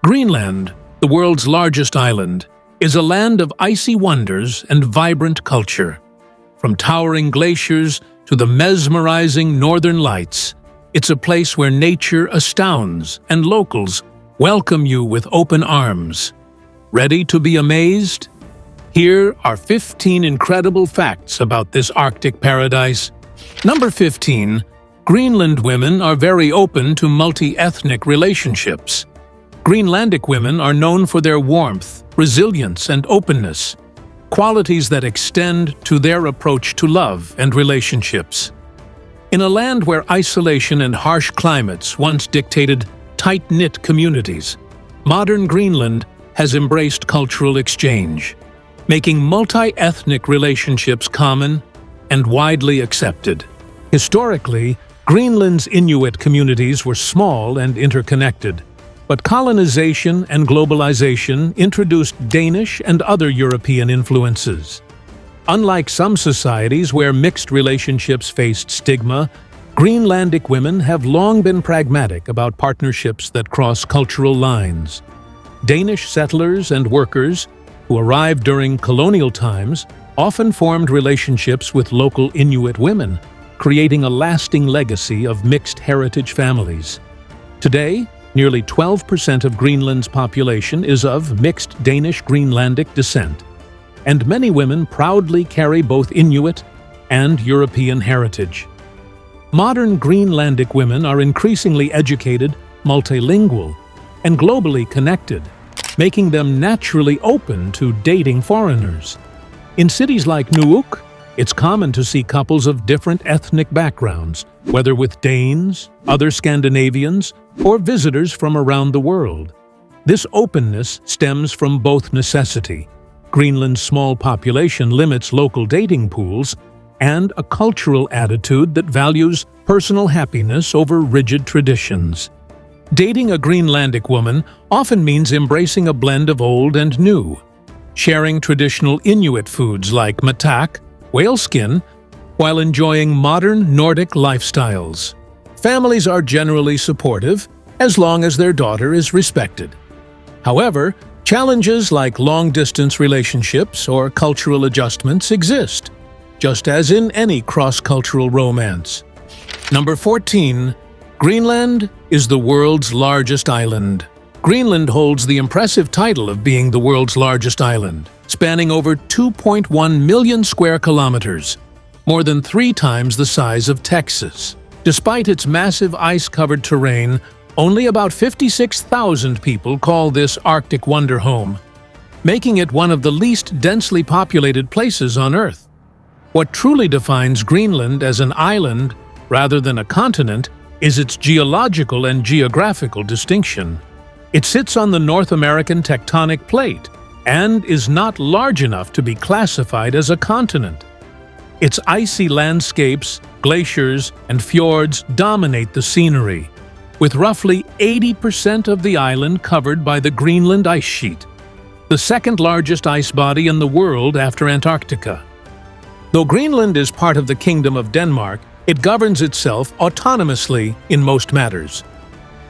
Greenland, the world's largest island, is a land of icy wonders and vibrant culture. From towering glaciers to the mesmerizing northern lights, it's a place where nature astounds and locals welcome you with open arms. Ready to be amazed? Here are 15 incredible facts about this Arctic paradise. Number 15. Greenland women are very open to multi-ethnic relationships. Greenlandic women are known for their warmth, resilience, and openness, qualities that extend to their approach to love and relationships. In a land where isolation and harsh climates once dictated tight-knit communities, modern Greenland has embraced cultural exchange, making multi-ethnic relationships common and widely accepted. Historically, Greenland's Inuit communities were small and interconnected, but colonization and globalization introduced Danish and other European influences. Unlike some societies where mixed relationships faced stigma, Greenlandic women have long been pragmatic about partnerships that cross cultural lines. Danish settlers and workers, who arrived during colonial times, often formed relationships with local Inuit women, creating a lasting legacy of mixed heritage families. Today, nearly 12% of Greenland's population is of mixed Danish-Greenlandic descent, and many women proudly carry both Inuit and European heritage. Modern Greenlandic women are increasingly educated, multilingual, and globally connected, making them naturally open to dating foreigners. In cities like Nuuk, it's common to see couples of different ethnic backgrounds, whether with Danes, other Scandinavians, or visitors from around the world. This openness stems from both necessity. Greenland's small population limits local dating pools, and a cultural attitude that values personal happiness over rigid traditions. Dating a Greenlandic woman often means embracing a blend of old and new, sharing traditional Inuit foods like matak, whaleskin, while enjoying modern Nordic lifestyles. Families are generally supportive as long as their daughter is respected. However, challenges like long-distance relationships or cultural adjustments exist, just as in any cross-cultural romance. Number 14. Greenland is the world's largest island. Greenland holds the impressive title of being the world's largest island, spanning over 2.1 million square kilometers, more than 3 times the size of Texas. Despite its massive ice-covered terrain, only about 56,000 people call this Arctic wonder home, making it one of the least densely populated places on Earth. What truly defines Greenland as an island rather than a continent is its geological and geographical distinction. It sits on the North American tectonic plate and is not large enough to be classified as a continent. Its icy landscapes, glaciers, and fjords dominate the scenery, with roughly 80% of the island covered by the Greenland ice sheet, the second largest ice body in the world after Antarctica. Though Greenland is part of the Kingdom of Denmark, it governs itself autonomously in most matters.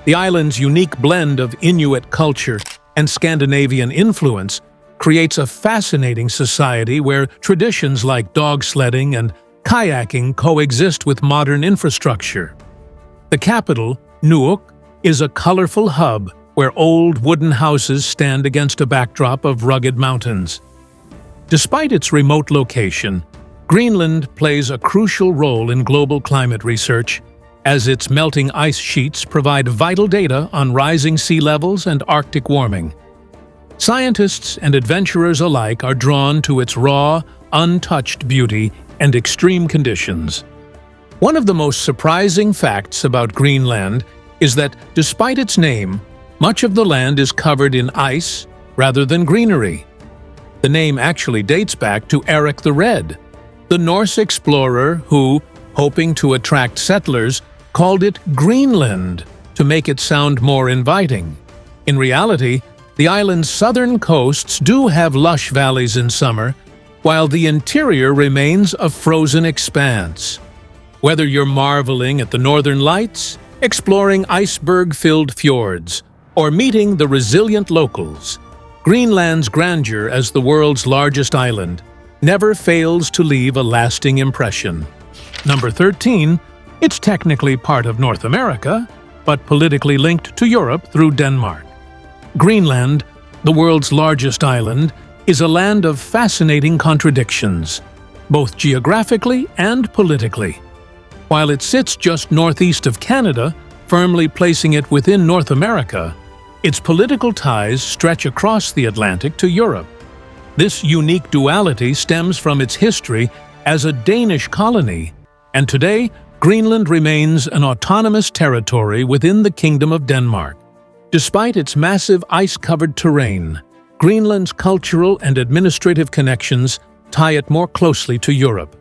The island's unique blend of Inuit culture and Scandinavian influence creates a fascinating society where traditions like dog sledding and kayaking coexist with modern infrastructure. The capital, Nuuk, is a colorful hub where old wooden houses stand against a backdrop of rugged mountains. Despite its remote location, Greenland plays a crucial role in global climate research, as its melting ice sheets provide vital data on rising sea levels and Arctic warming. Scientists and adventurers alike are drawn to its raw, untouched beauty and extreme conditions. One of the most surprising facts about Greenland is that, despite its name, much of the land is covered in ice rather than greenery. The name actually dates back to Eric the Red, the Norse explorer who, hoping to attract settlers, called it Greenland to make it sound more inviting. In reality, the island's southern coasts do have lush valleys in summer, while the interior remains a frozen expanse. Whether you're marveling at the northern lights, exploring iceberg-filled fjords, or meeting the resilient locals. Greenland's grandeur as the world's largest island never fails to leave a lasting impression. Number 13, it's technically part of North America, but politically linked to Europe through Denmark. Greenland, the world's largest island, is a land of fascinating contradictions, both geographically and politically. While it sits just northeast of Canada, firmly placing it within North America, its political ties stretch across the Atlantic to Europe. This unique duality stems from its history as a Danish colony, and today Greenland remains an autonomous territory within the Kingdom of Denmark. Despite its massive ice-covered terrain, Greenland's cultural and administrative connections tie it more closely to Europe,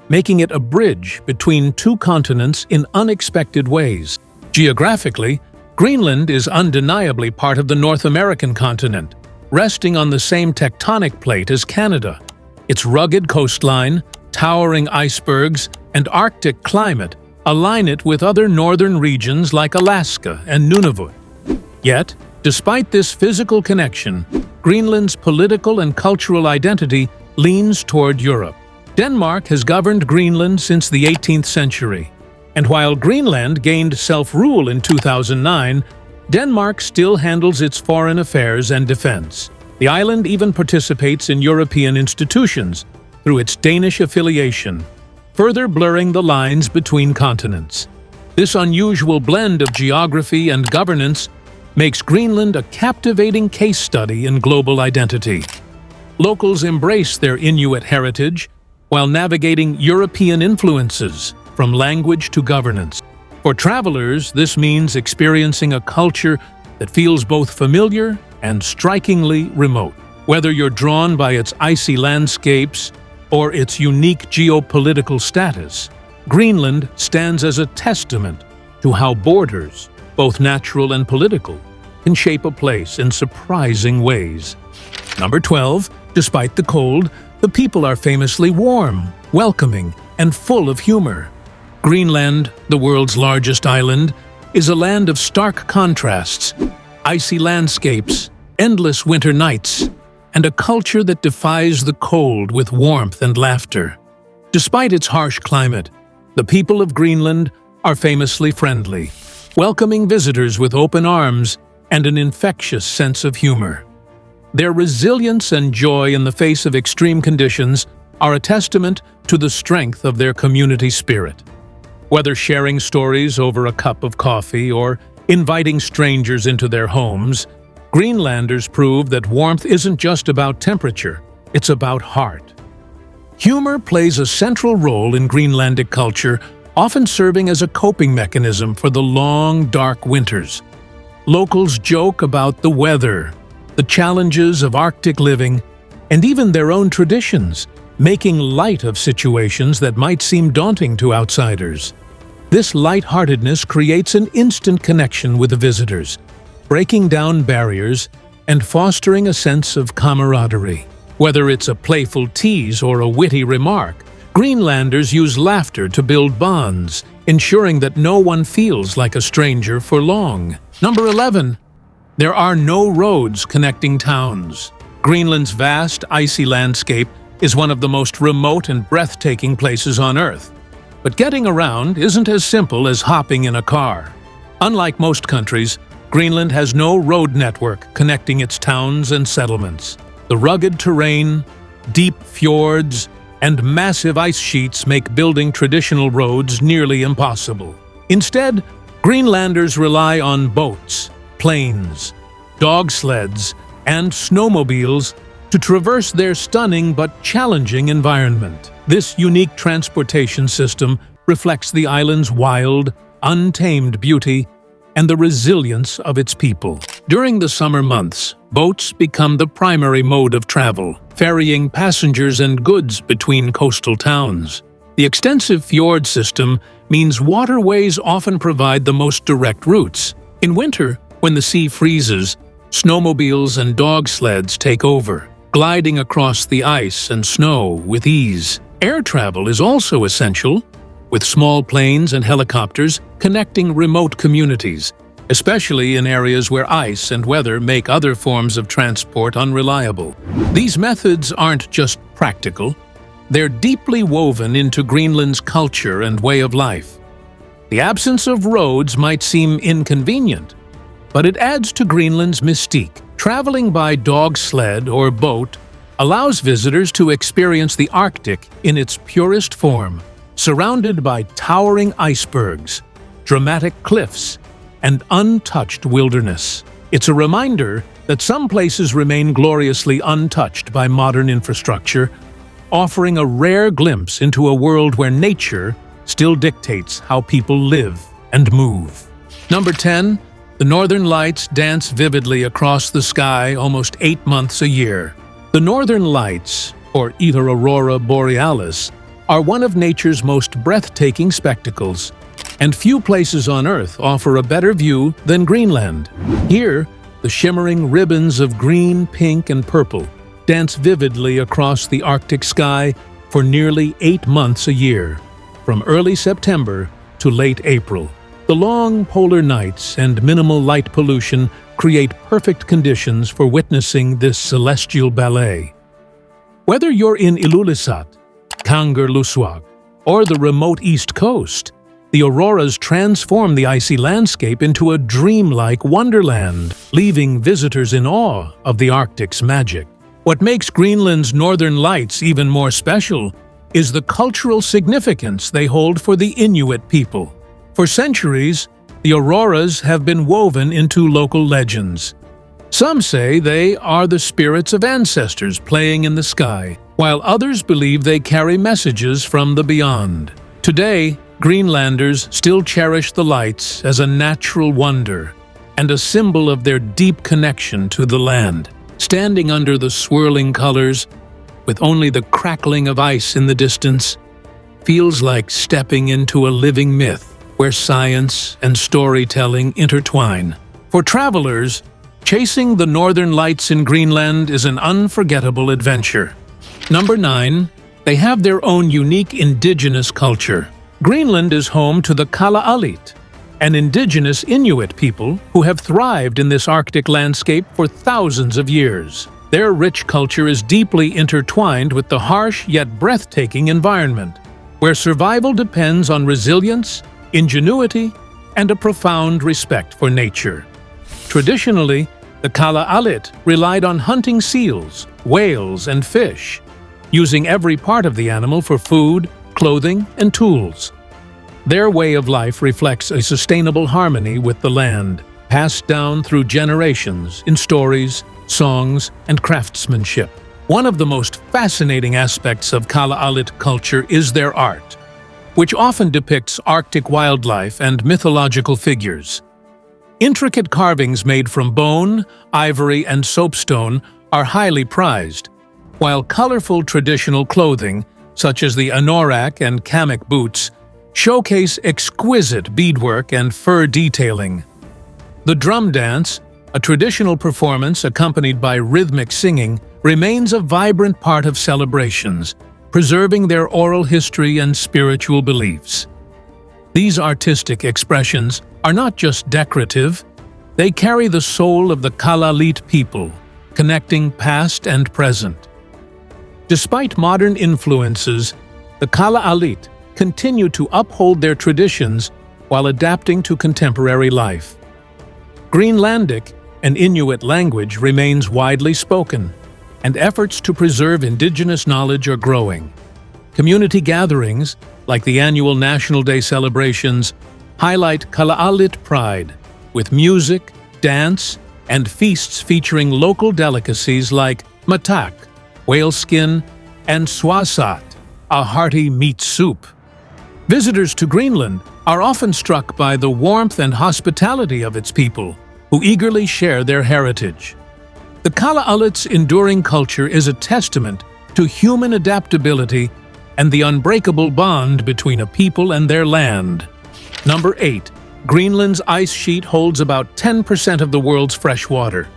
making it a bridge between two continents in unexpected ways. Geographically, Greenland is undeniably part of the North American continent, resting on the same tectonic plate as Canada. Its rugged coastline, towering icebergs, and Arctic climate align it with other northern regions like Alaska and Nunavut. Yet, despite this physical connection, Greenland's political and cultural identity leans toward Europe. Denmark has governed Greenland since the 18th century, and while Greenland gained self-rule in 2009, Denmark still handles its foreign affairs and defense. The island even participates in European institutions through its Danish affiliation, further blurring the lines between continents. This unusual blend of geography and governance makes Greenland a captivating case study in global identity. Locals embrace their Inuit heritage while navigating European influences, from language to governance. For travelers, this means experiencing a culture that feels both familiar and strikingly remote. Whether you're drawn by its icy landscapes or its unique geopolitical status, Greenland stands as a testament to how borders, both natural and political, can shape a place in surprising ways. Number 12, despite the cold, the people are famously warm, welcoming, and full of humor. Greenland, the world's largest island, is a land of stark contrasts, icy landscapes, endless winter nights, and a culture that defies the cold with warmth and laughter. Despite its harsh climate, the people of Greenland are famously friendly, welcoming visitors with open arms and an infectious sense of humor. Their resilience and joy in the face of extreme conditions are a testament to the strength of their community spirit. Whether sharing stories over a cup of coffee or inviting strangers into their homes, Greenlanders prove that warmth isn't just about temperature, it's about heart. Humor plays a central role in Greenlandic culture, often serving as a coping mechanism for the long, dark winters. Locals joke about the weather, the challenges of Arctic living, and even their own traditions, making light of situations that might seem daunting to outsiders. This lightheartedness creates an instant connection with the visitors, breaking down barriers and fostering a sense of camaraderie. Whether it's a playful tease or a witty remark, Greenlanders use laughter to build bonds, ensuring that no one feels like a stranger for long. Number 11. There are no roads connecting towns. Greenland's vast, icy landscape is one of the most remote and breathtaking places on Earth. But getting around isn't as simple as hopping in a car. Unlike most countries, Greenland has no road network connecting its towns and settlements. The rugged terrain, deep fjords, and massive ice sheets make building traditional roads nearly impossible. Instead, Greenlanders rely on boats, planes, dog sleds, and snowmobiles to traverse their stunning but challenging environment. This unique transportation system reflects the island's wild, untamed beauty and the resilience of its people. During the summer months, boats become the primary mode of travel, ferrying passengers and goods between coastal towns. The extensive fjord system means waterways often provide the most direct routes. In winter, when the sea freezes, snowmobiles and dog sleds take over, gliding across the ice and snow with ease. Air travel is also essential, with small planes and helicopters connecting remote communities. especially in areas where ice and weather make other forms of transport unreliable. These methods aren't just practical, they're deeply woven into Greenland's culture and way of life. The absence of roads might seem inconvenient, but it adds to Greenland's mystique. Traveling by dog sled or boat allows visitors to experience the Arctic in its purest form, surrounded by towering icebergs, dramatic cliffs, and untouched wilderness. It's a reminder that some places remain gloriously untouched by modern infrastructure, offering a rare glimpse into a world where nature still dictates how people live and move. Number 10. The Northern Lights dance vividly across the sky almost 8 months a year. The Northern Lights, or either Aurora Borealis, are one of nature's most breathtaking spectacles, and few places on Earth offer a better view than Greenland. Here, the shimmering ribbons of green, pink, and purple dance vividly across the Arctic sky for nearly 8 months a year, from early September to late April. The long polar nights and minimal light pollution create perfect conditions for witnessing this celestial ballet. Whether you're in Ilulissat, Kangerlussuaq, or the remote East Coast, the auroras transform the icy landscape into a dreamlike wonderland, leaving visitors in awe of the Arctic's magic. What makes Greenland's Northern Lights even more special is the cultural significance they hold for the Inuit people. For centuries, the auroras have been woven into local legends. Some say they are the spirits of ancestors playing in the sky, while others believe they carry messages from the beyond. Today, Greenlanders still cherish the lights as a natural wonder and a symbol of their deep connection to the land. Standing under the swirling colors, with only the crackling of ice in the distance, feels like stepping into a living myth where science and storytelling intertwine. For travelers, chasing the Northern Lights in Greenland is an unforgettable adventure. Number 9. They have their own unique indigenous culture. Greenland is home to the Kalaallit, an indigenous Inuit people who have thrived in this Arctic landscape for thousands of years. Their rich culture is deeply intertwined with the harsh yet breathtaking environment, where survival depends on resilience, ingenuity, and a profound respect for nature. Traditionally, the Kalaallit relied on hunting seals, whales, and fish, using every part of the animal for food, clothing, and tools. Their way of life reflects a sustainable harmony with the land, passed down through generations in stories, songs, and craftsmanship. One of the most fascinating aspects of Kalaallit culture is their art, which often depicts Arctic wildlife and mythological figures. Intricate carvings made from bone, ivory, and soapstone are highly prized, while colorful traditional clothing, such as the anorak and kamek boots, showcase exquisite beadwork and fur detailing. The drum dance, a traditional performance accompanied by rhythmic singing, remains a vibrant part of celebrations, preserving their oral history and spiritual beliefs. These artistic expressions are not just decorative, they carry the soul of the Kalaallit people, connecting past and present. Despite modern influences, the Kalaallit continue to uphold their traditions while adapting to contemporary life. Greenlandic, an Inuit language, remains widely spoken, and efforts to preserve indigenous knowledge are growing. Community gatherings, like the annual National Day celebrations, highlight Kalaallit pride, with music, dance, and feasts featuring local delicacies like matak, whale skin, and swasat, a hearty meat soup. Visitors to Greenland are often struck by the warmth and hospitality of its people, who eagerly share their heritage. The Kalaallit's enduring culture is a testament to human adaptability and the unbreakable bond between a people and their land. Number 8. Greenland's ice sheet holds about 10% of the world's fresh water.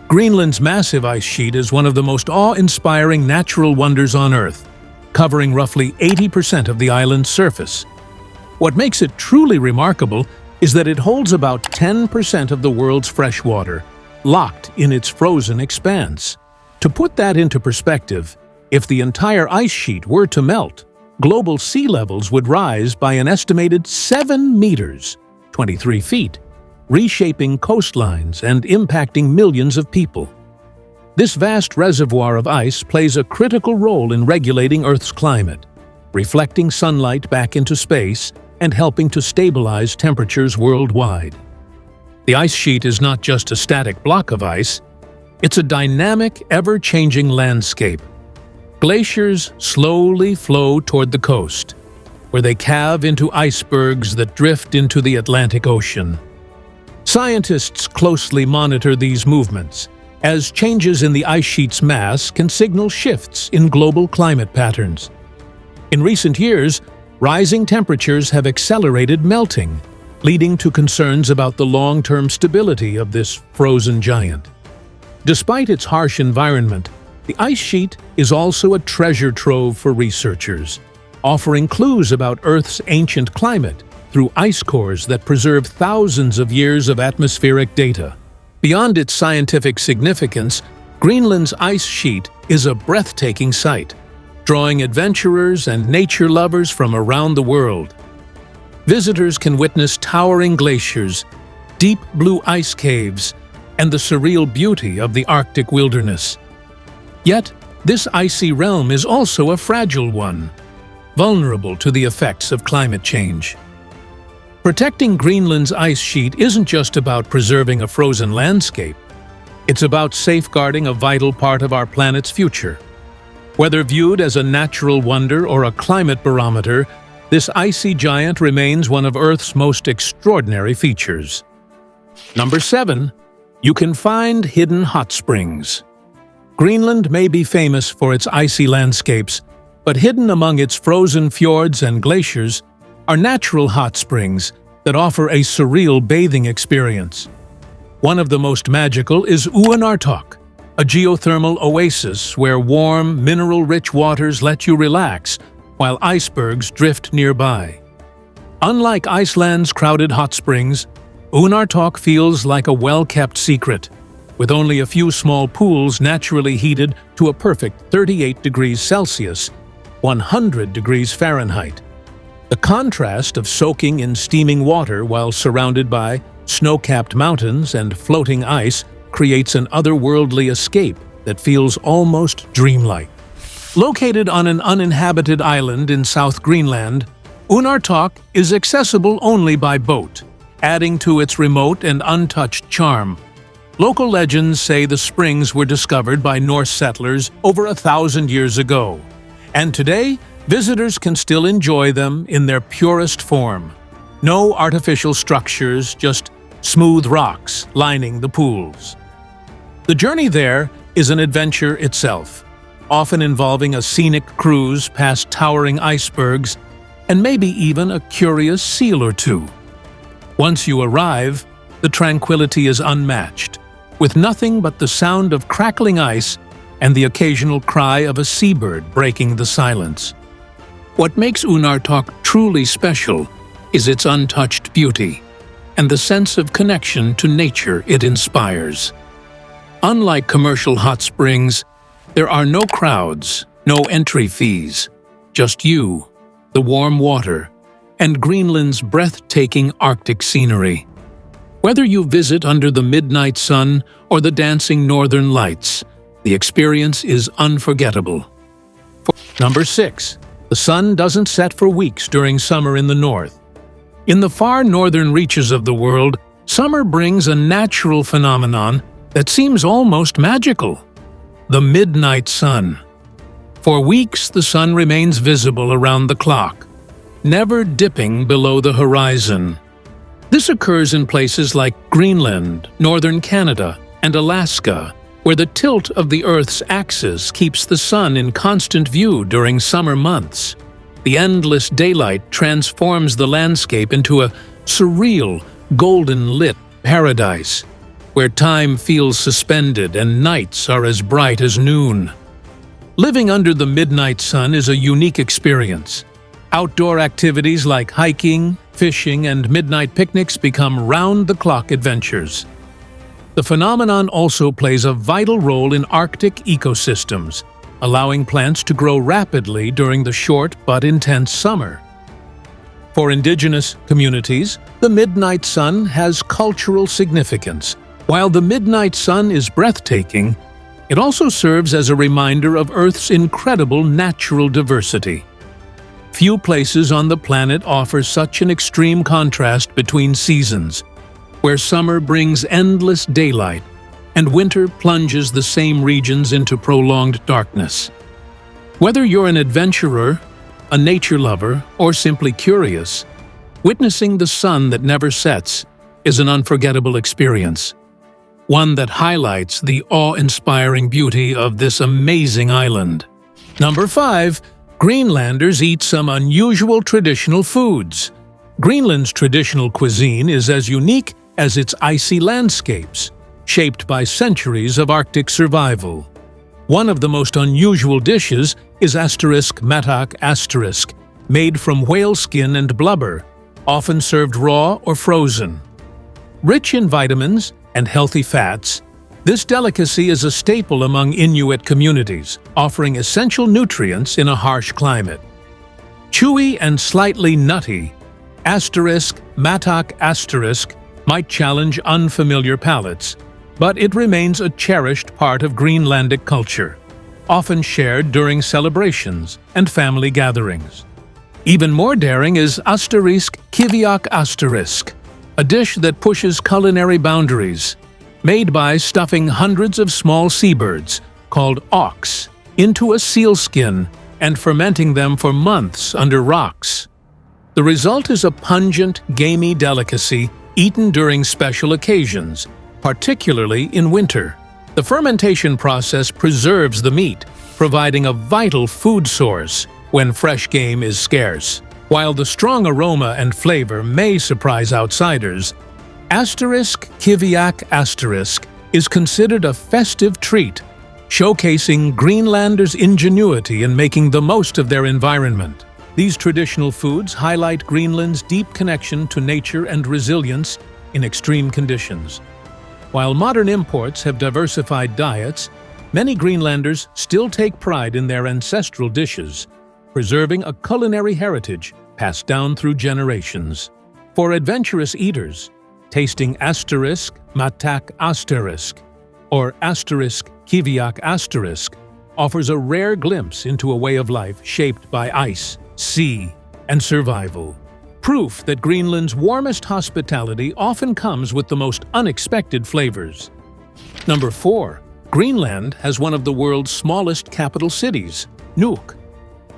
Greenland's massive ice sheet is one of the most awe-inspiring natural wonders on Earth, covering roughly 80% of the island's surface. What makes it truly remarkable is that it holds about 10% of the world's fresh water, locked in its frozen expanse. To put that into perspective, if the entire ice sheet were to melt, global sea levels would rise by an estimated 7 meters, 23 feet, reshaping coastlines and impacting millions of people. This vast reservoir of ice plays a critical role in regulating Earth's climate, reflecting sunlight back into space and helping to stabilize temperatures worldwide. The ice sheet is not just a static block of ice, it's a dynamic, ever-changing landscape. Glaciers slowly flow toward the coast, where they calve into icebergs that drift into the Atlantic Ocean. Scientists closely monitor these movements, as changes in the ice sheet's mass can signal shifts in global climate patterns. In recent years, rising temperatures have accelerated melting, leading to concerns about the long-term stability of this frozen giant. Despite its harsh environment, the ice sheet is also a treasure trove for researchers, offering clues about Earth's ancient climate through ice cores that preserve thousands of years of atmospheric data. Beyond its scientific significance, Greenland's ice sheet is a breathtaking sight, drawing adventurers and nature lovers from around the world. Visitors can witness towering glaciers, deep blue ice caves, and the surreal beauty of the Arctic wilderness. Yet, this icy realm is also a fragile one, vulnerable to the effects of climate change. Protecting Greenland's ice sheet isn't just about preserving a frozen landscape. It's about safeguarding a vital part of our planet's future. Whether viewed as a natural wonder or a climate barometer, this icy giant remains one of Earth's most extraordinary features. Number 7. You can find hidden hot springs. Greenland may be famous for its icy landscapes, but hidden among its frozen fjords and glaciers are natural hot springs that offer a surreal bathing experience. One of the most magical is Uinartok, a geothermal oasis where warm, mineral-rich waters let you relax while icebergs drift nearby. Unlike Iceland's crowded hot springs, Uinartok feels like a well-kept secret, with only a few small pools naturally heated to a perfect 38 degrees Celsius, 100 degrees Fahrenheit. The contrast of soaking in steaming water while surrounded by snow-capped mountains and floating ice creates an otherworldly escape that feels almost dreamlike. Located on an uninhabited island in South Greenland, Uinartok is accessible only by boat, adding to its remote and untouched charm. Local legends say the springs were discovered by Norse settlers over 1,000 years ago, and today visitors can still enjoy them in their purest form. No artificial structures, just smooth rocks lining the pools. The journey there is an adventure itself, often involving a scenic cruise past towering icebergs and maybe even a curious seal or two. Once you arrive, the tranquility is unmatched, with nothing but the sound of crackling ice and the occasional cry of a seabird breaking the silence. What makes Uinartok truly special is its untouched beauty and the sense of connection to nature it inspires. Unlike commercial hot springs, there are no crowds, no entry fees, just you, the warm water, and Greenland's breathtaking Arctic scenery. Whether you visit under the midnight sun or the dancing northern lights, the experience is unforgettable. Number 6. The sun doesn't set for weeks during summer in the north. In the far northern reaches of the world, summer brings a natural phenomenon that seems almost magical: the midnight sun. For weeks, the sun remains visible around the clock, never dipping below the horizon. This occurs in places like Greenland, northern Canada, and Alaska, where the tilt of the Earth's axis keeps the sun in constant view during summer months. The endless daylight transforms the landscape into a surreal, golden-lit paradise, where time feels suspended and nights are as bright as noon. Living under the midnight sun is a unique experience. Outdoor activities like hiking, fishing, and midnight picnics become round-the-clock adventures. The phenomenon also plays a vital role in Arctic ecosystems, allowing plants to grow rapidly during the short but intense summer. For indigenous communities, the midnight sun has cultural significance. While the midnight sun is breathtaking, it also serves as a reminder of Earth's incredible natural diversity. Few places on the planet offer such an extreme contrast between seasons, where summer brings endless daylight and winter plunges the same regions into prolonged darkness. Whether you're an adventurer, a nature lover, or simply curious, witnessing the sun that never sets is an unforgettable experience, one that highlights the awe-inspiring beauty of this amazing island. Number 5. Greenlanders eat some unusual traditional foods. Greenland's traditional cuisine is as unique as its icy landscapes, shaped by centuries of Arctic survival. One of the most unusual dishes is matak, made from whale skin and blubber, often served raw or frozen. Rich in vitamins and healthy fats, this delicacy is a staple among Inuit communities, offering essential nutrients in a harsh climate. Chewy and slightly nutty, matak might challenge unfamiliar palates, but it remains a cherished part of Greenlandic culture, often shared during celebrations and family gatherings. Even more daring is kiviak, a dish that pushes culinary boundaries, made by stuffing hundreds of small seabirds, called auks, into a sealskin and fermenting them for months under rocks. The result is a pungent, gamey delicacy eaten during special occasions, particularly in winter. The fermentation process preserves the meat, providing a vital food source when fresh game is scarce. While the strong aroma and flavor may surprise outsiders, kiviak is considered a festive treat, showcasing Greenlanders' ingenuity in making the most of their environment. These traditional foods highlight Greenland's deep connection to nature and resilience in extreme conditions. While modern imports have diversified diets, many Greenlanders still take pride in their ancestral dishes, preserving a culinary heritage passed down through generations. For adventurous eaters, tasting matak or kiviak offers a rare glimpse into a way of life shaped by ice, sea, and survival. Proof that Greenland's warmest hospitality often comes with the most unexpected flavors. Number 4. Greenland has one of the world's smallest capital cities, Nuuk.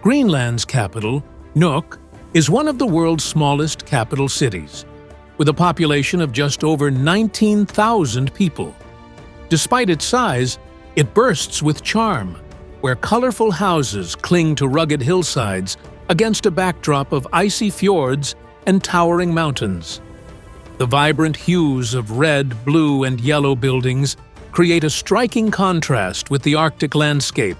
Greenland's capital, Nuuk, is one of the world's smallest capital cities, with a population of just over 19,000 people. Despite its size, it bursts with charm, where colorful houses cling to rugged hillsides against a backdrop of icy fjords and towering mountains. The vibrant hues of red, blue, and yellow buildings create a striking contrast with the Arctic landscape,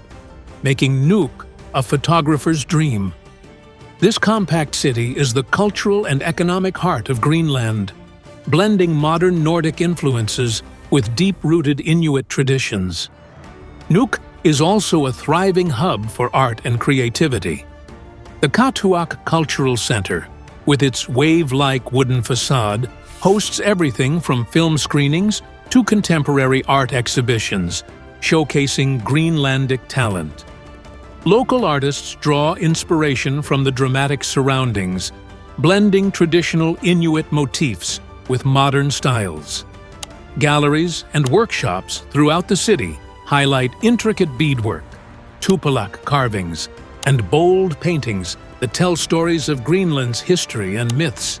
making Nuuk a photographer's dream. This compact city is the cultural and economic heart of Greenland, blending modern Nordic influences with deep-rooted Inuit traditions. Nuuk is also a thriving hub for art and creativity. The Katuak Cultural Center, with its wave-like wooden facade, hosts everything from film screenings to contemporary art exhibitions, showcasing Greenlandic talent. Local artists draw inspiration from the dramatic surroundings, blending traditional Inuit motifs with modern styles. Galleries and workshops throughout the city highlight intricate beadwork, tupalak carvings, and bold paintings that tell stories of Greenland's history and myths.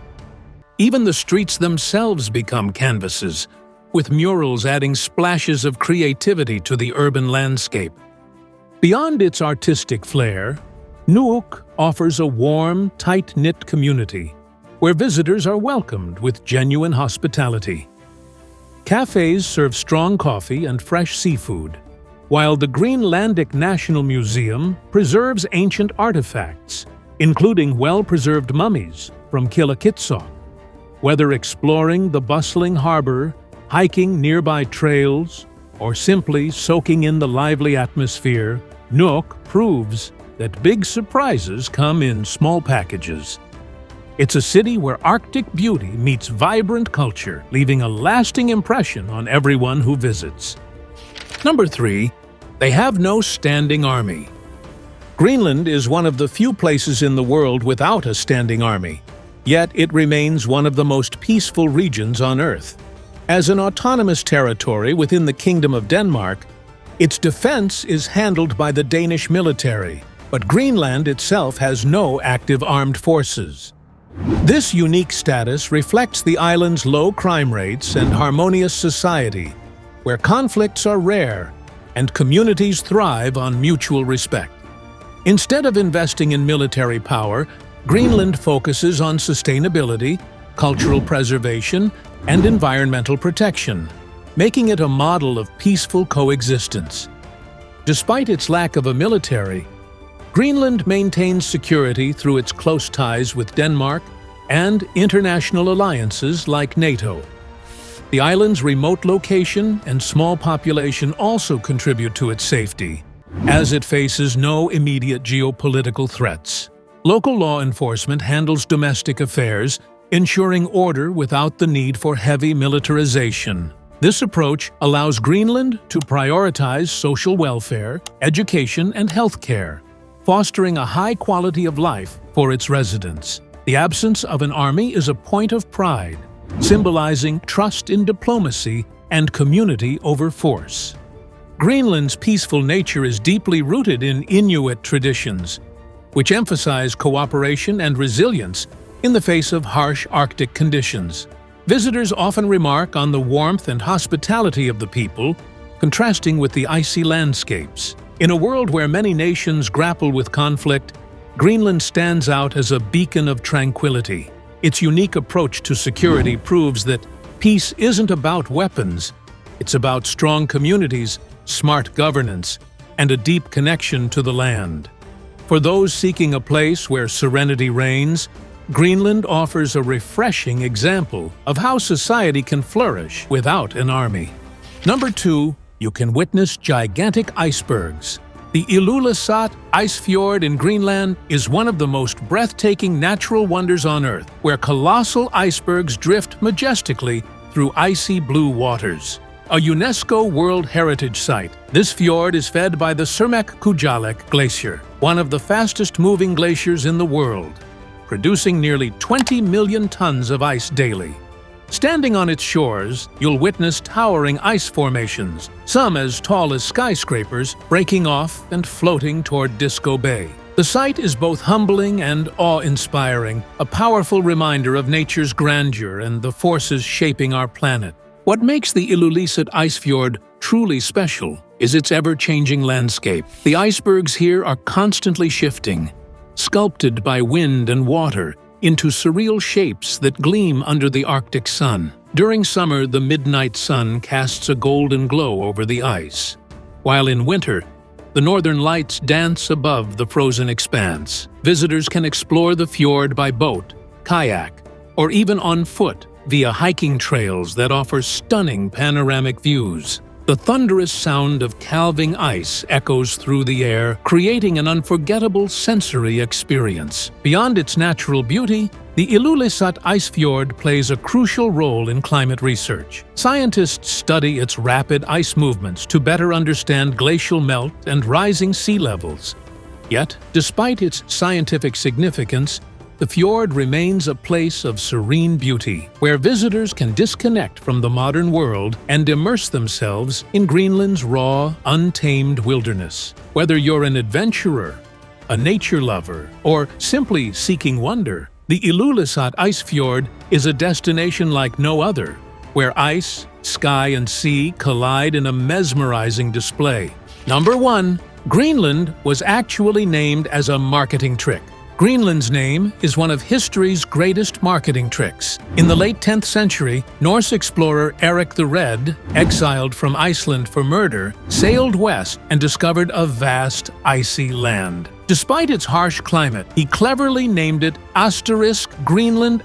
Even the streets themselves become canvases, with murals adding splashes of creativity to the urban landscape. Beyond its artistic flair, Nuuk offers a warm, tight-knit community where visitors are welcomed with genuine hospitality. Cafes serve strong coffee and fresh seafood, while the Greenlandic National Museum preserves ancient artifacts, including well-preserved mummies, from Kilakitsaw. Whether exploring the bustling harbor, hiking nearby trails, or simply soaking in the lively atmosphere, Nuuk proves that big surprises come in small packages. It's a city where Arctic beauty meets vibrant culture, leaving a lasting impression on everyone who visits. Number 3. They have no standing army. Greenland is one of the few places in the world without a standing army, yet it remains one of the most peaceful regions on Earth. As an autonomous territory within the Kingdom of Denmark, its defense is handled by the Danish military, but Greenland itself has no active armed forces. This unique status reflects the island's low crime rates and harmonious society, where conflicts are rare and communities thrive on mutual respect. Instead of investing in military power, Greenland focuses on sustainability, cultural preservation, and environmental protection, making it a model of peaceful coexistence. Despite its lack of a military, Greenland maintains security through its close ties with Denmark and international alliances like NATO. The island's remote location and small population also contribute to its safety, as it faces no immediate geopolitical threats. Local law enforcement handles domestic affairs, ensuring order without the need for heavy militarization. This approach allows Greenland to prioritize social welfare, education, and healthcare, fostering a high quality of life for its residents. The absence of an army is a point of pride, symbolizing trust in diplomacy and community over force. Greenland's peaceful nature is deeply rooted in Inuit traditions, which emphasize cooperation and resilience in the face of harsh Arctic conditions. Visitors often remark on the warmth and hospitality of the people, contrasting with the icy landscapes. In a world where many nations grapple with conflict, Greenland stands out as a beacon of tranquility. Its unique approach to security proves that peace isn't about weapons, it's about strong communities, smart governance, and a deep connection to the land. For those seeking a place where serenity reigns, Greenland offers a refreshing example of how society can flourish without an army. Number 2. You can witness gigantic icebergs. The Ilulissat Ice Fjord in Greenland is one of the most breathtaking natural wonders on Earth, where colossal icebergs drift majestically through icy blue waters. A UNESCO World Heritage Site, this fjord is fed by the Surmek Glacier, one of the fastest-moving glaciers in the world, producing nearly 20 million tons of ice daily. Standing on its shores, you'll witness towering ice formations, some as tall as skyscrapers, breaking off and floating toward Disco Bay. The sight is both humbling and awe-inspiring, a powerful reminder of nature's grandeur and the forces shaping our planet. What makes the Ilulissat Ice Fjord truly special is its ever-changing landscape. The icebergs here are constantly shifting, sculpted by wind and water into surreal shapes that gleam under the Arctic sun. During summer, the midnight sun casts a golden glow over the ice, while in winter, the northern lights dance above the frozen expanse. Visitors can explore the fjord by boat, kayak, or even on foot via hiking trails that offer stunning panoramic views. The thunderous sound of calving ice echoes through the air, creating an unforgettable sensory experience. Beyond its natural beauty, the Ilulissat Ice Fjord plays a crucial role in climate research. Scientists study its rapid ice movements to better understand glacial melt and rising sea levels. Yet, despite its scientific significance, the fjord remains a place of serene beauty, where visitors can disconnect from the modern world and immerse themselves in Greenland's raw, untamed wilderness. Whether you're an adventurer, a nature lover, or simply seeking wonder, the Ilulissat Ice Fjord is a destination like no other, where ice, sky, and sea collide in a mesmerizing display. Number 1. Greenland was actually named as a marketing trick. Greenland's name is one of history's greatest marketing tricks. In the late 10th century, Norse explorer Eric the Red, exiled from Iceland for murder, sailed west and discovered a vast, icy land. Despite its harsh climate, he cleverly named it *Greenland*,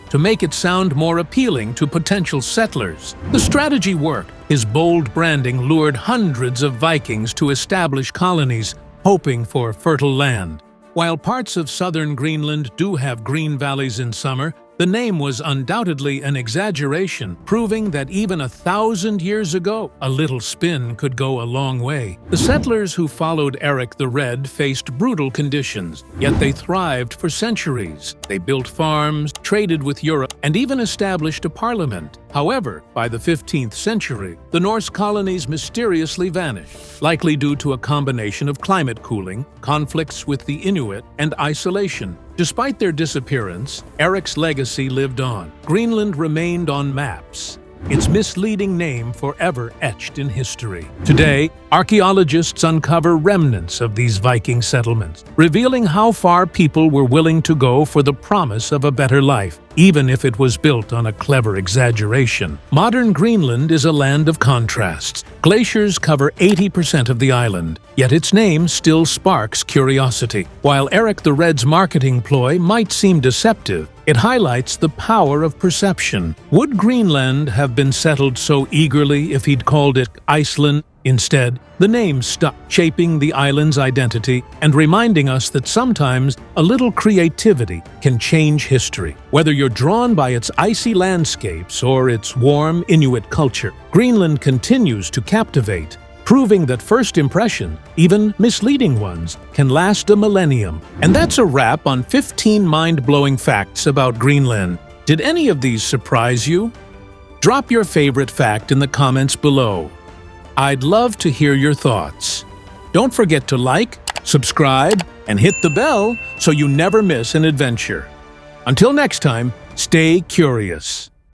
to make it sound more appealing to potential settlers. The strategy worked. His bold branding lured hundreds of Vikings to establish colonies, hoping for fertile land. While parts of southern Greenland do have green valleys in summer, the name was undoubtedly an exaggeration, proving that even 1,000 years ago, a little spin could go a long way. The settlers who followed Eric the Red faced brutal conditions, yet they thrived for centuries. They built farms, traded with Europe, and even established a parliament. However, by the 15th century, the Norse colonies mysteriously vanished, likely due to a combination of climate cooling, conflicts with the Inuit, and isolation. Despite their disappearance, Eric's legacy lived on. Greenland remained on maps, its misleading name forever etched in history. Today, archaeologists uncover remnants of these Viking settlements, revealing how far people were willing to go for the promise of a better life, even if it was built on a clever exaggeration. Modern Greenland is a land of contrasts. Glaciers cover 80% of the island, yet its name still sparks curiosity. While Eric the Red's marketing ploy might seem deceptive, it highlights the power of perception. Would Greenland have been settled so eagerly if he'd called it Iceland? Instead, the name stuck, shaping the island's identity and reminding us that sometimes a little creativity can change history. Whether you're drawn by its icy landscapes or its warm Inuit culture, Greenland continues to captivate, proving that first impression, even misleading ones, can last a millennium. And that's a wrap on 15 mind-blowing facts about Greenland. Did any of these surprise you? Drop your favorite fact in the comments below. I'd love to hear your thoughts. Don't forget to like, subscribe, and hit the bell so you never miss an adventure. Until next time, stay curious.